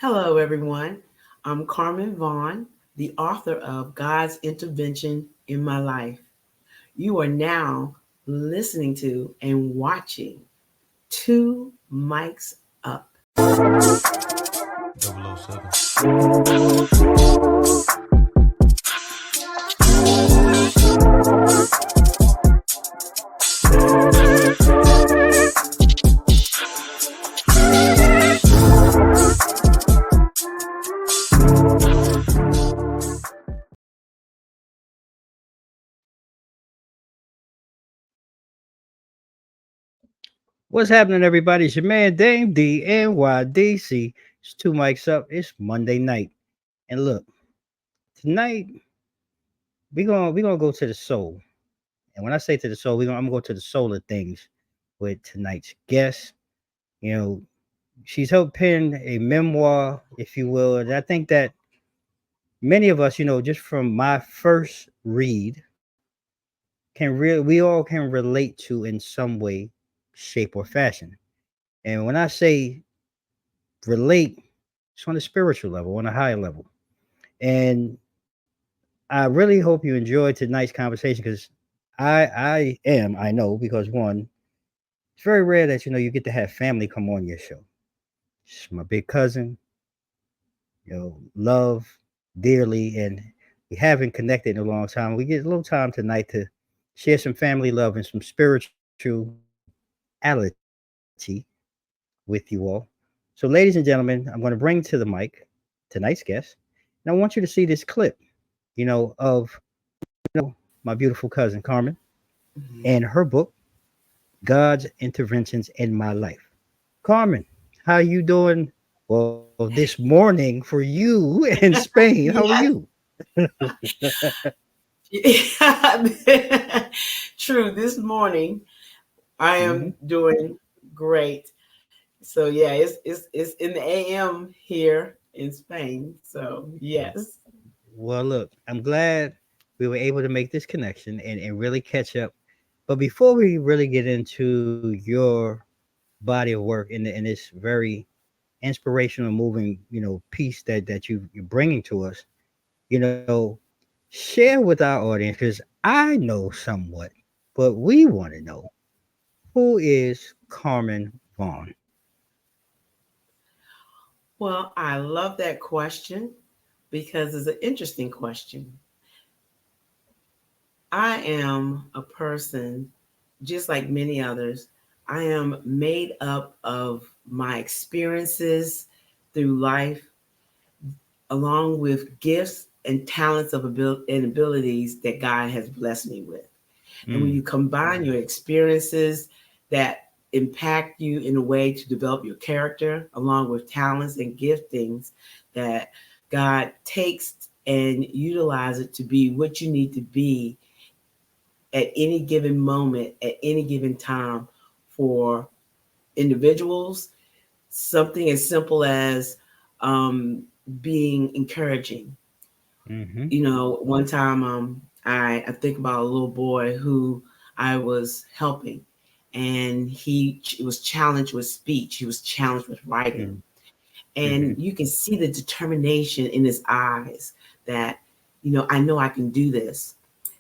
Hello, everyone. I'm Carmen Vaughn, the author of God's Intervention in My Life. You are now listening to and watching Two Mics Up. 007. What's happening, everybody? It's your man Dame D NYDC. It's two mics up. It's Monday night, and look, tonight we gonna go to the soul. And when I say to the soul, I'm gonna go to the soul of things with tonight's guest. You know, she's helped pen a memoir, if you will, and I think that many of us, just from my first read, we all can relate to in some way, shape, or fashion. And when I say relate, it's on a spiritual level, on a higher level. And I really hope you enjoyed tonight's conversation because I know, because one, it's very rare that you get to have family come on your show. She's my big cousin, love dearly, and we haven't connected in a long time. We get a little time tonight to share some family love and some spirituality with you all. So, ladies and gentlemen, I'm going to bring to the mic tonight's guest, and I want you to see this clip, of my beautiful cousin Carmen Mhm. and her book, God's Interventions in My Life. Carmen, how you doing? Well, this morning for you in Spain. How are Yes. you? True. This morning, I Hmm. am doing great. So yeah, it's in the AM here in Spain. So yes. Well, look, I'm glad we were able to make this connection and really catch up. But before we really get into your body of work in this very inspirational, moving, piece that you're bringing to us, you know, share with our audience because I know somewhat, but we want to know who is Carmen Vaughn. Well, I love that question because it's an interesting question. I am a person, just like many others, I am made up of my experiences through life, along with gifts and talents and abilities that God has blessed me with. And when Mm, you combine your experiences that impact you in a way to develop your character, along with talents and giftings that God takes and utilize it to be what you need to be at any given moment, at any given time for individuals, something as simple as um, being encouraging. mm-hmm, One time I think about a little boy who I was helping, and was challenged with speech. He was challenged with writing, mm, and mm-hmm, you can see the determination in his eyes that, I know I can do this.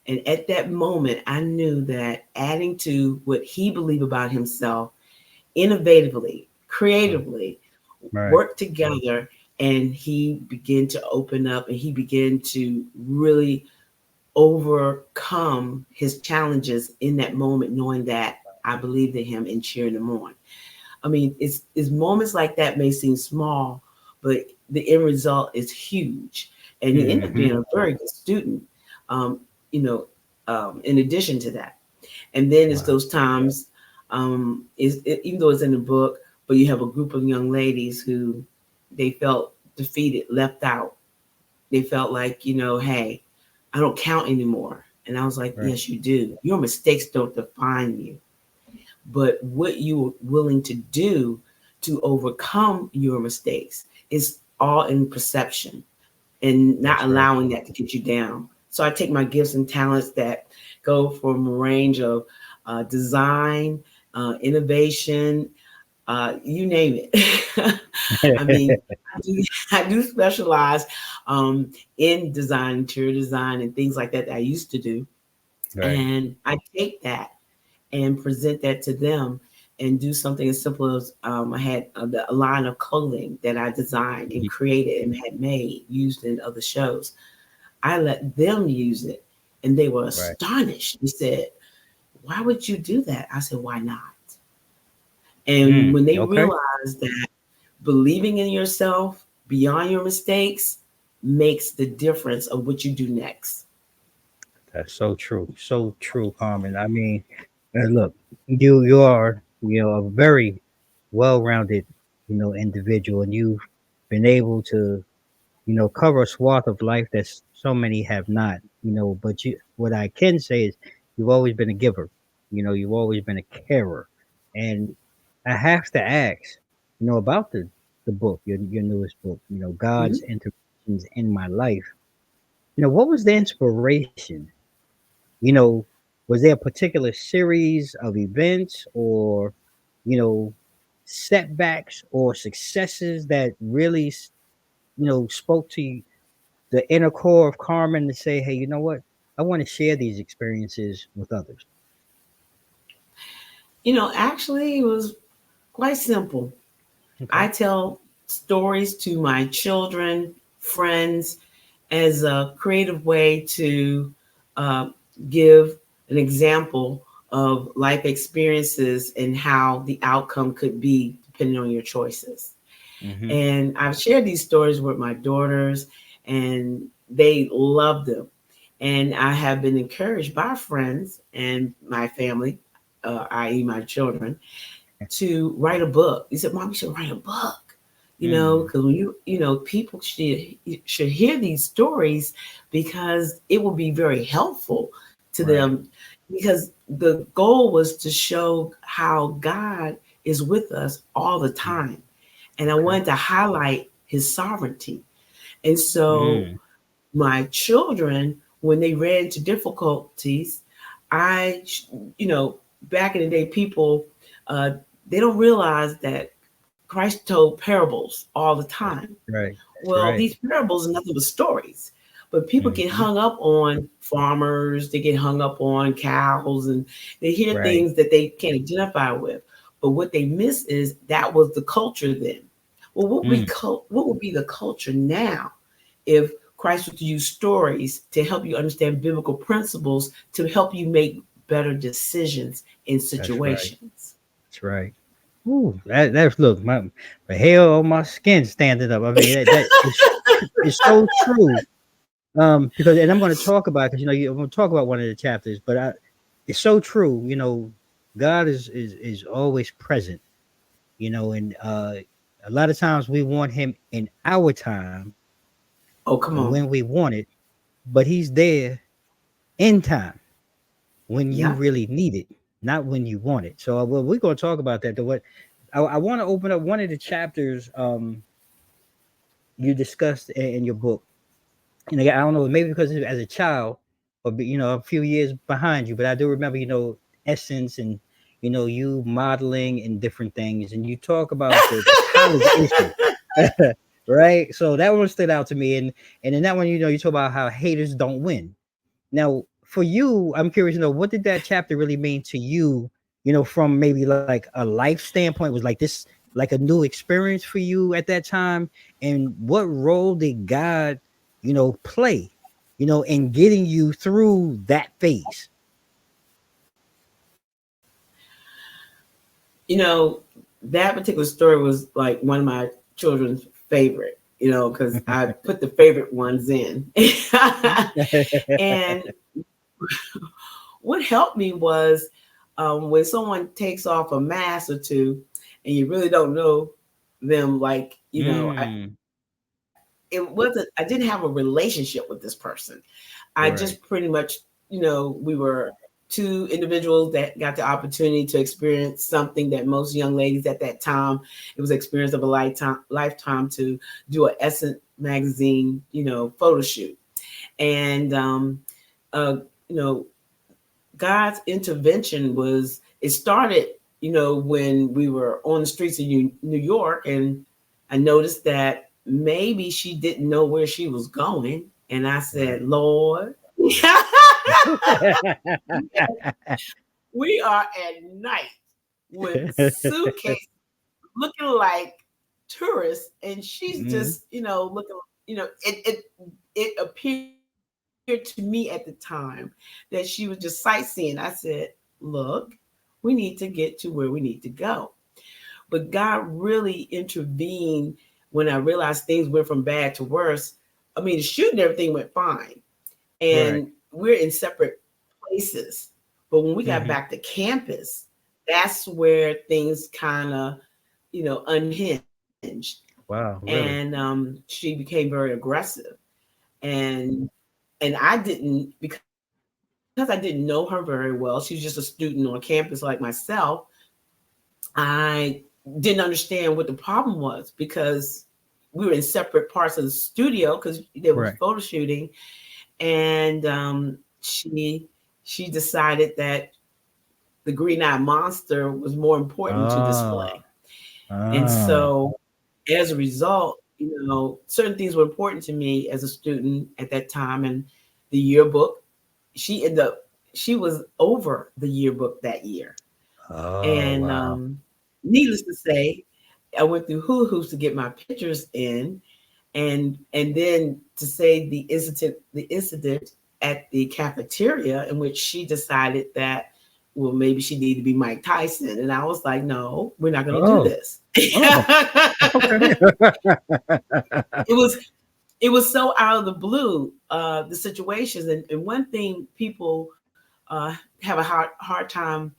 And at that moment, I knew that adding to what he believed about himself, innovatively, right, creatively, right, work together, and he began to open up and he began to really overcome his challenges in that moment, knowing that I believed in him and cheering him on. I mean, it's moments like that may seem small, but the end result is huge. And he ended up mm-hmm, being a very good student, um, you know, in addition to that. And then it's wow, those times, even though it's in the book, but you have a group of young ladies who they felt defeated, left out. They felt like, hey, I don't count anymore. And I was like, right, yes, you do. Your mistakes don't define you, but what you were willing to do to overcome your mistakes is all in perception and not that's right, allowing that to get you down. So I take my gifts and talents that go from a range of design, innovation, you name it. I mean, I do specialize in design, interior design, and things like that, that I used to do. Right. And I take that and present that to them and do something as simple as I had a line of clothing that I designed and Mhm. created and had made, used in other shows. I let them use it and they were Right. astonished. They said, "Why would you do that?" I said, "Why not?" And when they Okay. realized that believing in yourself beyond your mistakes makes the difference of what you do next. That's so true. So true, Carmen. I mean, look, you are, a very well-rounded, individual, and you've been able to, cover a swath of life that so many have not, but what I can say is you've always been a giver. You've always been a carer. And I have to ask, about the book, your newest book, God's Mhm. interventions in my life. What was the inspiration? You know, was there a particular series of events or, you know, setbacks or successes that really, spoke to you, the inner core of Carmen to say, hey, you know what? I want to share these experiences with others. Actually, it was quite simple. Okay. I tell stories to my children, friends, as a creative way to uh, give an example of life experiences and how the outcome could be depending on your choices. Mm-hmm. And I've shared these stories with my daughters, and they love them. And I have been encouraged by friends and my family, i.e., my children, to write a book. He said, "Mom, you should write a book." Mm, Because when people should hear these stories because it will be very helpful to right. them. Because the goal was to show how God is with us all the Mm, time, and I okay. wanted to highlight His sovereignty. And so Mm, my children, when they ran into difficulties, I, you know, back in the day, people, uh, they don't realize that Christ told parables all the that's time. right. That's Well, right. these parables are nothing but stories. But people get Mm-hmm. hung up on farmers, they get hung up on cows, and they hear Right. things that they can't identify with. But what they miss is that was the culture then. Well, Mm, what would be the culture now if Christ was to use stories to help you understand biblical principles to help you make better decisions in that's right. situations? That's right. Ooh, that's look, my hair on my skin standing up. I mean, that is so true. Because and I'm going to talk about because I'm going to talk about one of the chapters, but it's so true. God is always present. And a lot of times we want Him in our time Oh, come and on. when we want it, but He's there in time when you Yep. really need it, not when you want it. So well, we're going to talk about that. What I want to open up one of the chapters you discussed in your book. And again, I don't know, maybe because as a child, or a few years behind you, but I do remember, Essence and you modeling and different things, and you talk about the college issue, right? So that one stood out to me, and in that one, you talk about how haters don't win. Now, for you, I'm curious to know what did that chapter really mean to you? From maybe like a life standpoint, was like this like a new experience for you at that time, and what role did God, play, in getting you through that phase? You know, that particular story was like one of my children's favorite, because I put the favorite ones in. And what helped me was when someone takes off a mask or two and you really don't know them, like, mm, I didn't have a relationship with this person. I right, just pretty much, we were two individuals that got the opportunity to experience something that most young ladies at that time, it was experience of a lifetime to do an Essence magazine, photo shoot. And, uh, you know, God's intervention it started when we were on the streets of New York, and I noticed that maybe she didn't know where she was going. And I Right. said, Lord, we are at night with suitcases looking like tourists, and she's Mhm. just, looking, it appeared to me at the time that she was just sightseeing. I said, look, we need to get to where we need to go. But God really intervened when I realized things went from bad to worse. I mean, the shooting, everything went fine, Right. and we're in separate places. But when we got Mhm. back to campus, that's where things kind of, unhinged. Wow, And really? she became very aggressive. And I didn't, because I didn't know her very well. She was just a student on campus like myself. I didn't understand what the problem was, because we were in separate parts of the studio because there was Right. photo shooting. And she decided that the green-eyed monster was more important to Ah, display. And ah. so as a result, certain things were important to me as a student at that time. And the yearbook, she ended up, she was over the yearbook that year. Oh, And wow. needless to say, I went through hula hoops to get my pictures in. And then to say the incident at the cafeteria, in which she decided that, well, maybe she needed to be Mike Tyson. And I was like, no, we're not going to do Oh, this. oh, okay. it was it was so out of the blue, the situations. And one thing people have a hard time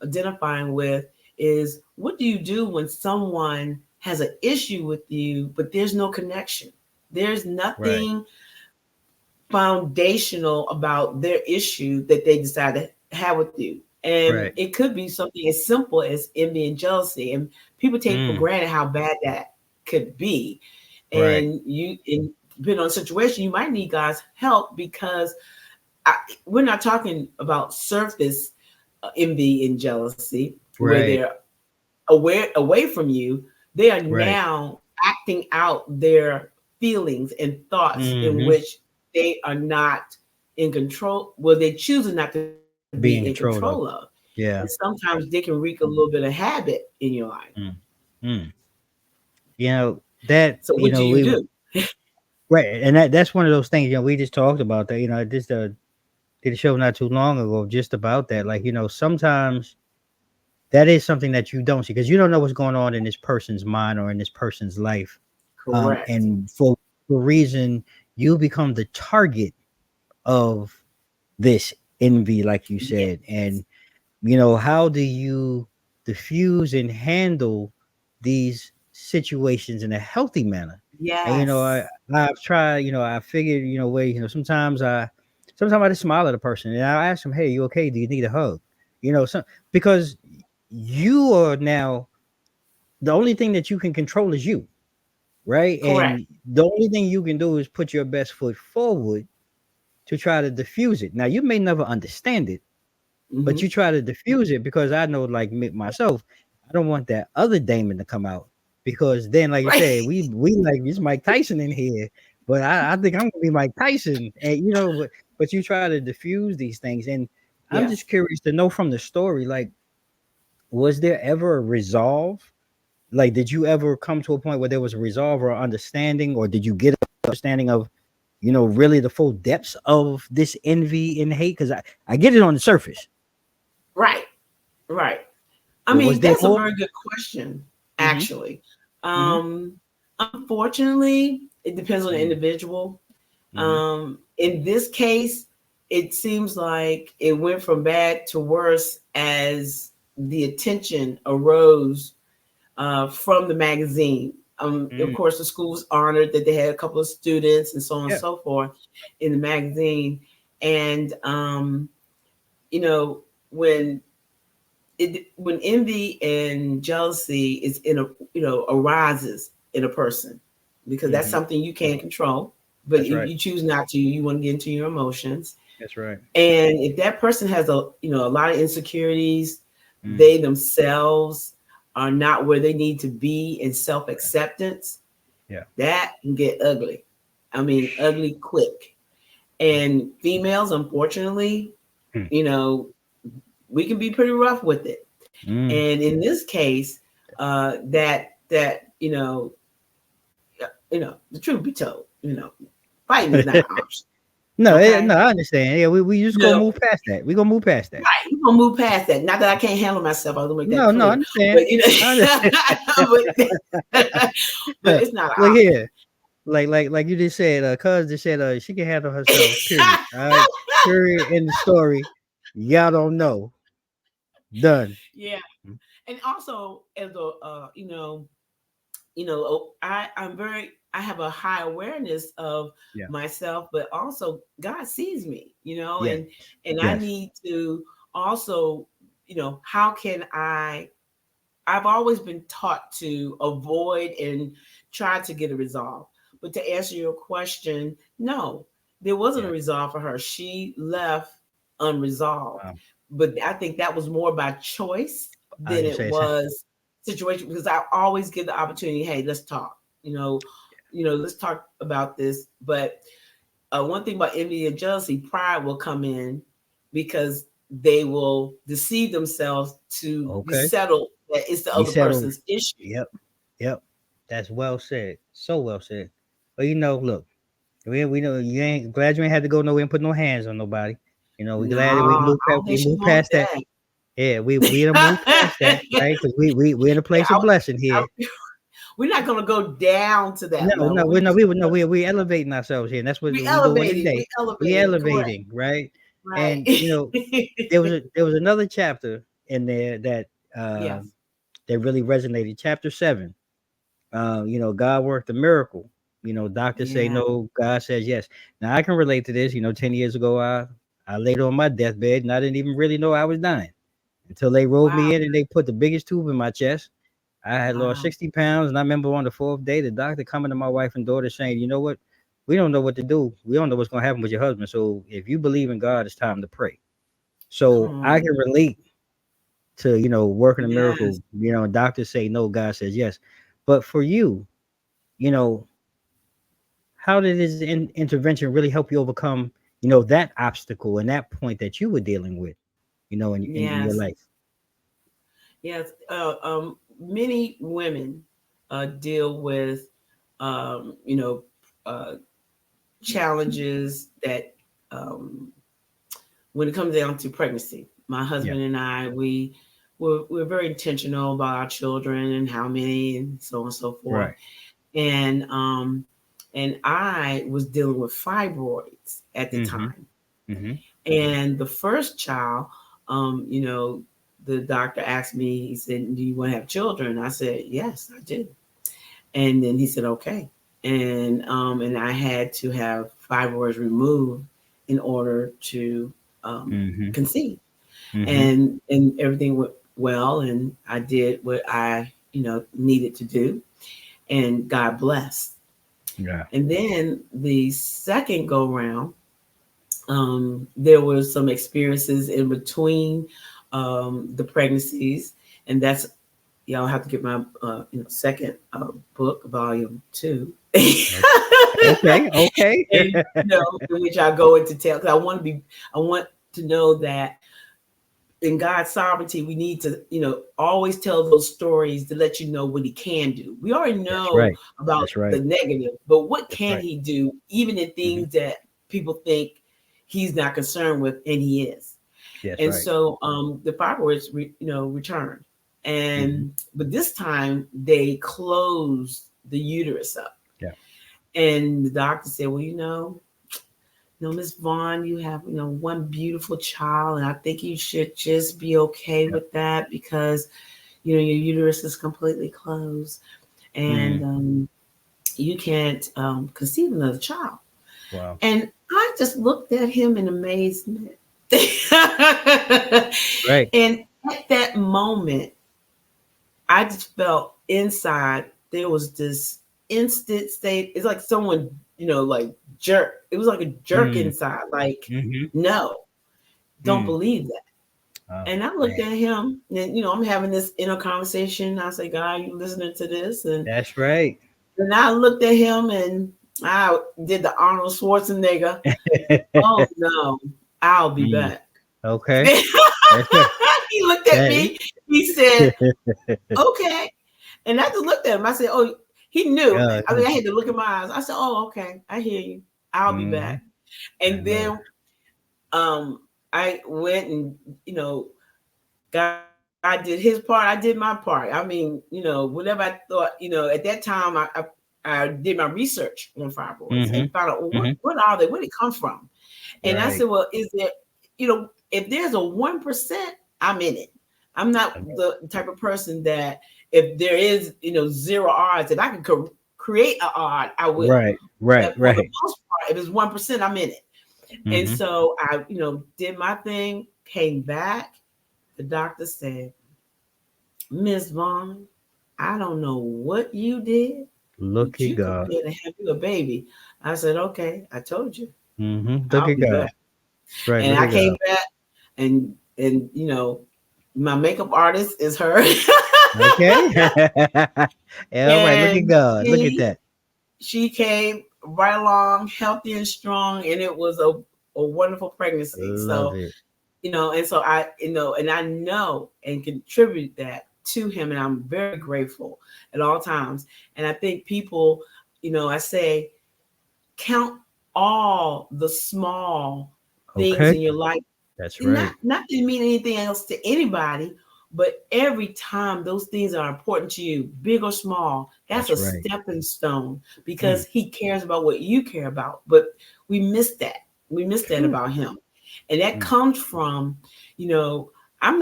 identifying with is, what do you do when someone has an issue with you, but there's no connection? There's Right, nothing foundational about their issue that they decide to have with you. And right. it could be something as simple as envy and jealousy. And people take for Mm, granted how bad that could be. right, And depending on the situation, you might need God's help, because we're not talking about surface envy and jealousy where right, they're away from you. They are right. now acting out their feelings and thoughts in Mhm. which they are not in control. Well, they choose not to be in Be in control of. control of. And Yeah. sometimes they can wreak a little bit of habit in your life. Mm, mm. You know, So what do you we do? right, and that's one of those things, we just talked about that, I just, did a show not too long ago just about that, like, sometimes that is something that you don't see because you don't know what's going on in this person's mind or in this person's life. Correct. And for a reason, you become the target of this envy, like you Yes. said. And how do you diffuse and handle these situations in a healthy manner? And Yes. I've tried, I figured, way, sometimes I just smile at a person and I ask them, hey, you okay? Do you need a hug? Because you are now the only thing that you can control is you, right? Correct. And the only thing you can do is put your best foot forward to try to diffuse it. Now you may never understand it, but Hmm. you try to diffuse it because I know, like myself, I don't want that other Damon to come out because then, like you Right. said, we like it's Mike Tyson in here, but I think I'm gonna be Mike Tyson, and but you try to diffuse these things, and I'm just Yes. curious to know from the story, like, was there ever a resolve? Like, did you ever come to a point where there was a resolve or understanding, or did you get an understanding of, really the full depths of this envy and hate? Because I get it on the surface, Right. Right. I but was mean, there that's a more? very good question, Mm-hmm. actually. Mm-hmm. Unfortunately, it depends on the Mm-hmm. individual. Mm-hmm. In this case, it seems like it went from bad to worse as the attention arose from the magazine. Of Mm. course, the school was honored that they had a couple of students and so on and Yeah. so forth in the magazine. And you know, when when envy and jealousy is in a arises in a person, because that's Mm-hmm. something you can't control, but That's right. you choose not to. You want to get into your emotions. That's right. And if that person has a lot of insecurities, they themselves are not where they need to be in self-acceptance, Yeah. that can get ugly. I mean, ugly quick. And females, unfortunately, Mm. you know, we can be pretty rough with it. Mm. And in this case, that the truth be told, fighting is not an option. No, no, Okay, I understand. Yeah, we just gonna no, move past that. We gonna move past that. right. We're gonna move past that. Not that I can't handle myself. I was gonna make that No, no, I clear. understand. But I understand. but it's not an Look option. here, like you just said, cuz just said, she can handle herself. Period. All right. Period. In the story, y'all don't know. Done. Yeah, and also as a I have a high awareness of Yeah. myself, but also God sees me, Yes. and I Yes. need to also, how can I've always been taught to avoid and try to get a resolve. But to answer your question, no, there wasn't a Yeah. resolve for her. She left unresolved. Wow. But I think that was more by choice I than was it gonna say, was situation, because I always give the opportunity, hey, let's talk. Let's talk about this. But one thing about envy and jealousy, pride will come in because they will deceive themselves to be okay. settled that it's the Be other settled. person's issue. Yep. Yep. That's well said. So well said. But look, we know you ain't glad you ain't had to go nowhere and put no hands on nobody. We No, glad that I don't we think she moved wants past that. that. Yeah, we done moved past that, right? Because we're in a Yeah, place of blessing here. we're not gonna go down to No, that no, level. We're we no, just we no, we elevating ourselves here, and that's what we we doing elevating, today. we We elevating, correct, elevating, right? right. And there was another chapter in there that Yes. that really resonated. Chapter 7. God worked a miracle. Doctors say Yeah. no, God says yes. Now I can relate to this. 10 years ago, I laid on my deathbed and I didn't even really know I was dying until they rolled Wow. me in and they put the biggest tube in my chest. I had lost Wow. 60 pounds, and I remember on the 4th day, the doctor coming to my wife and daughter saying, "You know what? We don't know what to do. We don't know what's going to happen with your husband. So if you believe in God, it's time to pray." Come So I on. can relate to working a Yes. miracle. Doctors say no, God says yes. But for you, you know, how did this intervention really help you overcome, that obstacle and that point that you were dealing with, in your Yes. life? Yes. Many women deal with, um, you know, uh, challenges that, um, when it comes down to pregnancy. My Yeah. husband and I, we're very intentional about our children and how many and so on and so forth. Right. And I was dealing with fibroids at the Mm-hmm. time. Mm-hmm. And the first child, the doctor asked me, he said, "Do you want to have children?" I said, "Yes, I do." And then he said, "Okay." And I had to have fibroids removed in order to Mm-hmm. conceive. Mm-hmm. And everything went well, and I did what I needed to do, and God blessed. Yeah. And then the second go round, there were some experiences in between the pregnancies, and that's y'all have to get my second book, volume 2. Okay. Okay. And in which I go into detail, because I want to know that in God's sovereignty, we need to, always tell those stories to let you know what He can do. We already That's know right. about That's the right. negative, but what That's can right. He do, even in Mm-hmm. things that people think He's not concerned with, and He is. That's And right. so the fibroids, returned, Mm-hmm. but this time they closed the uterus up, Yeah. and the doctor said, "Well, Miss Vaughn, you have, one beautiful child, and I think you should just be okay Yeah. with that because, your uterus is completely closed, and Mm. you can't conceive another child." Wow. And I just looked at him in amazement. Right. And at that moment, I just felt inside there was this instant state. It's like someone, like jerk. It was like a jerk Mm. inside. Like, Mm-hmm. no, don't Mm. believe that. Oh And I looked man, at him, and I'm having this inner conversation. I say, God, you listening to this? And that's right. I looked at him, and I did the Arnold Schwarzenegger. Oh no, I'll be Mm, back. okay, He that's right. looked at That me. He said, okay. And I just looked at him. I said, oh, he knew. God. I mean, I had to look in my eyes. I said, oh, okay. I hear you. I'll be Hmm. back. I And know. then um, I went and, God did his part. I did my part. I mean, whatever I thought, at that time, I did my research on fibroids and Hmm. found out, well, what, Hmm. what are they? Where they come from? And I said, Right. well, is there, if there's a 1%, I'm in it. I'm not I know. the type of person that if there is, zero odds, if I can create an odd, I will. Right. Right. But for the Right. most part, if it's 1%, I'm in it. And Hmm. so I, did my thing, came back. The doctor said, Miss Vaughn, I don't know what you did, Look but at you God. prepared to have you a baby. I said, okay, I told you, Look I'll at be God. back. That's right. And Look I at came God. back, and my makeup artist is her. Okay. Yeah, all right. Look at And God. Look at she that. she came right along, healthy and strong, and it was a wonderful pregnancy. Love So, it. and so and I know and contribute that to him, and I'm very grateful at all times. And I think people, I say, count all the small things Okay. in your life, That's and not right. not to mean anything else to anybody, but every time those things are important to you, big or small, that's a That's right. stepping stone, Mm. because he cares about what you care about. But we miss that. We miss that True. about him. And that Mm. comes from, you know, I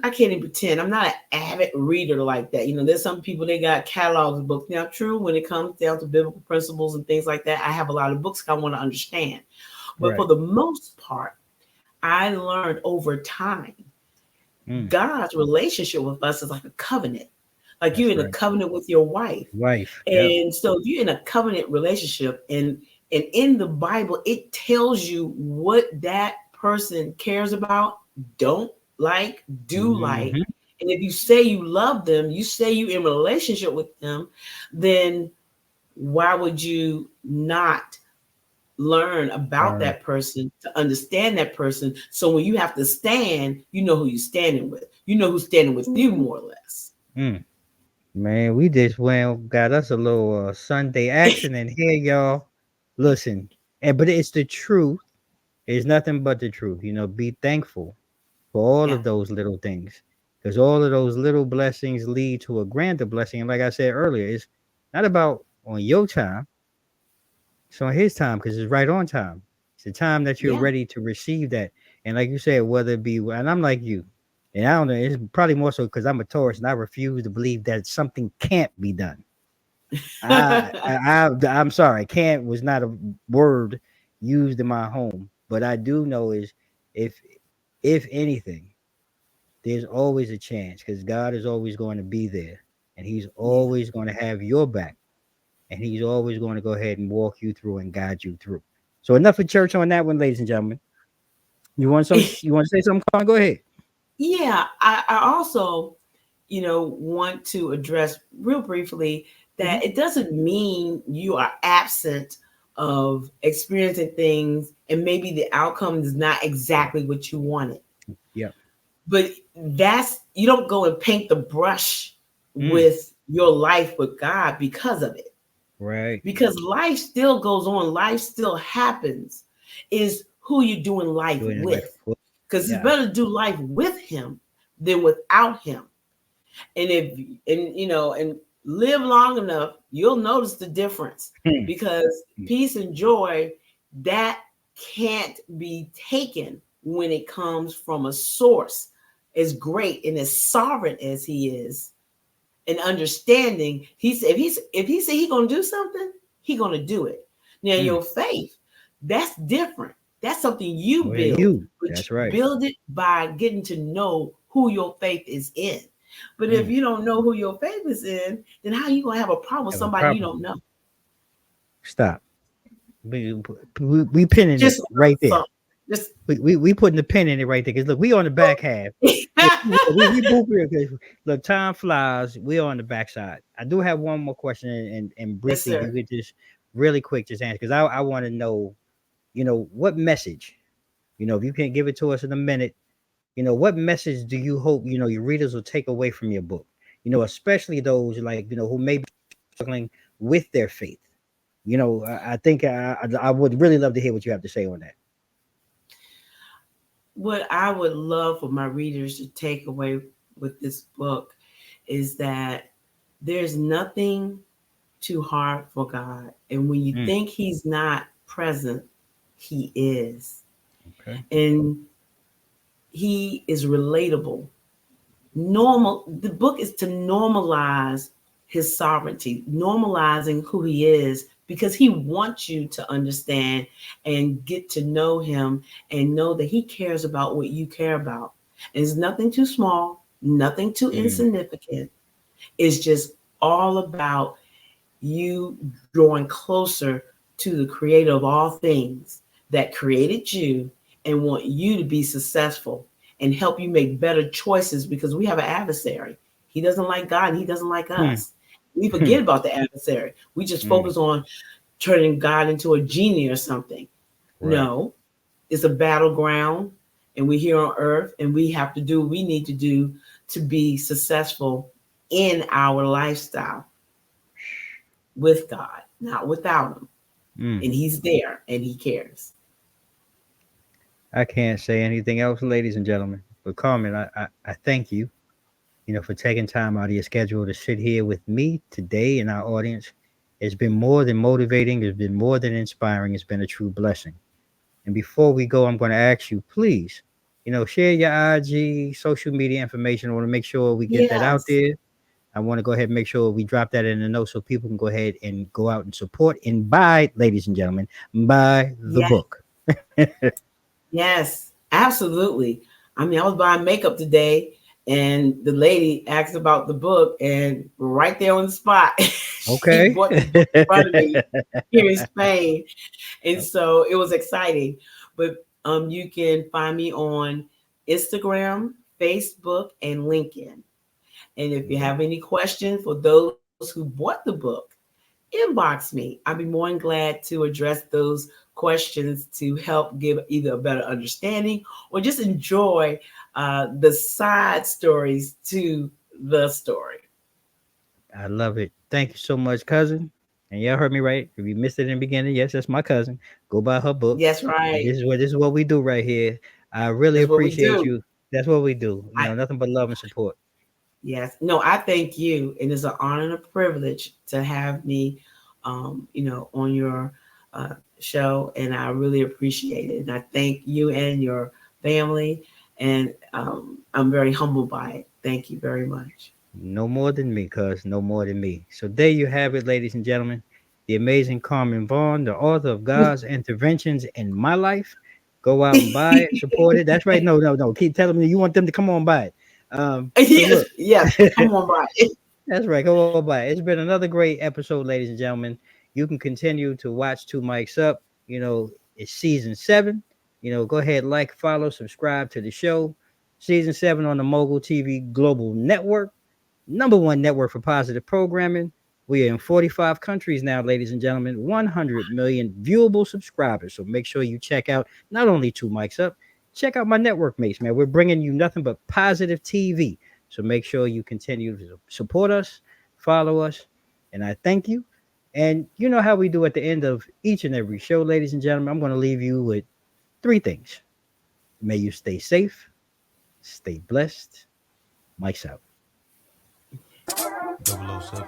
can't even pretend I'm not an avid reader like that. There's some people, they got catalogs of books. Now, true, when it comes down to biblical principles and things like that, I have a lot of books I want to understand. But for Right. the most part, I learned over time Mm. God's relationship with us is like a covenant. Like you're That's in a right. covenant with your wife. Wife. Yep. And so if you're in a covenant relationship, and in the Bible, it tells you what that person cares about, don't like, do like. Hmm. And if you say you love them, you say you in a relationship with them, then why would you not learn about Learn. that person, to understand that person? So when you have to stand, you know who you're standing with. You know who's standing with you, more or less. Mm. Man, we just went got us a little Sunday action in here, y'all. Listen, but it's the truth. It's nothing but the truth. Be thankful for all Yeah. of those little things, because all of those little blessings lead to a grander blessing. And like I said earlier, it's not about on your time, it's on his time, because it's right on time. It's the time that you're Yeah. ready to receive that. And like you said, whether it be, and I'm like you, and I don't know, it's probably more so because I'm a Taurus and I refuse to believe that something can't be done. I'm sorry, can't was not a word used in my home, but I do know is if if anything, there's always a chance, because God is always going to be there, and He's Yeah. always going to have your back, and He's always going to go ahead and walk you through and guide you through. So enough of church on that one, ladies and gentlemen. You want to say something? Carmen? Go ahead. Yeah, I also, want to address real briefly Hmm. that it doesn't mean you are absent of experiencing things and maybe the outcome is not exactly what you wanted. Yep. But you don't go and paint the brush Mm, with your life with God because of it. right. Because life still goes on, life still happens. Is who you're doing life Doing it with. like Because it's yeah. better to do life with him than without him. And and live long enough, you'll notice the difference, Hmm. because peace and joy, that can't be taken when it comes from a source as great and as sovereign as he is, and understanding. If he said he gonna do something, he gonna do it. Now Mm. your faith, that's different. That's something you Well, build, you. but That's you right. build it by getting to know who your faith is in. But if Mm. you don't know who your faith is in, then how you gonna have a problem with Have a somebody you problem. don't know? Stop. We pinning it Just right there. something. Just we putting the pin in it right there. Because look, we on the back half. Yeah, we both here. 'Cause look, time flies. We on the backside. I do have one more question, and yes, briefly, if you sir. could just really quick just answer, because I want to know, what message, if you can give it to us in a minute, what message do you hope your readers will take away from your book? Especially those like who may be struggling with their faith. I think I would really love to hear what you have to say on that. What I would love for my readers to take away with this book is that there's nothing too hard for God. And when you Mm, think He's not present, He is. okay. And He is relatable. The book is to normalize His sovereignty, normalizing who He is, because He wants you to understand and get to know Him and know that He cares about what you care about. And it's nothing too small, nothing too Mm, insignificant. It's just all about you drawing closer to the creator of all things that created you and want you to be successful and help you make better choices, because we have an adversary. He doesn't like God and He doesn't like mm, us. We mm, forget about the adversary. We just mm. focus on turning God into a genie or something. Right. No, it's a battleground, and we're here on earth, and we have to do what we need to do to be successful in our lifestyle with God, not without Him. Mm. And He's there and He cares. I can't say anything else, ladies and gentlemen. But Carmen, I thank you, for taking time out of your schedule to sit here with me today and our audience. It's been more than motivating. It's been more than inspiring. It's been a true blessing. And before we go, I'm going to ask you, please, share your IG, social media information. I want to make sure we get that out Yes, there. I want to go ahead and make sure we drop that in the note so people can go ahead and go out and support and buy, ladies and gentlemen, buy the yes, book. yes, absolutely. I mean, I was buying makeup today, and the lady asked about the book, and right there on the spot, she Okay. bought the book in front of me here in Spain. And so it was exciting. But you can find me on Instagram, Facebook, and LinkedIn. And if you have any questions for those who bought the book, inbox me. I'd be more than glad to address those questions to help give either a better understanding or just enjoy the side stories to the story. I love it. Thank you so much, cousin. And y'all heard me right. If you missed it in the beginning, yes, that's my cousin. Go buy her book. Yes, And right. this is what we do right here. I really That's what we appreciate do. you. That's what we do. I Nothing but love and support. Yes. No, I thank you. And it's an honor and a privilege to have me, on your show. And I really appreciate it. And I thank you and your family. And I'm very humbled by it. Thank you very much. No more than me, cuz no more than me. So there you have it, ladies and gentlemen. The amazing Carmen Vaughn, the author of God's Interventions in My Life. Go out and buy it, support it. That's right. No, no, no. Keep telling me you want them to come on buy it. So Yes, look, yes. Come on, by. that's right. Go on buy it. It's been another great episode, ladies and gentlemen. You can continue to watch Two Mics Up. It's season 7. Go ahead, like, follow, subscribe to the show. Season 7 on the Mogul TV Global Network, #1 network for positive programming. We are in 45 countries now, ladies and gentlemen, 100 million viewable subscribers. So make sure you check out not only Two Mics Up, check out my network mates, man. We're bringing you nothing but positive TV. So make sure you continue to support us, follow us, and I thank you. And you know how we do at the end of each and every show, ladies and gentlemen. I'm going to leave you with 3 things. May you stay safe, stay blessed. Mike's out. 007.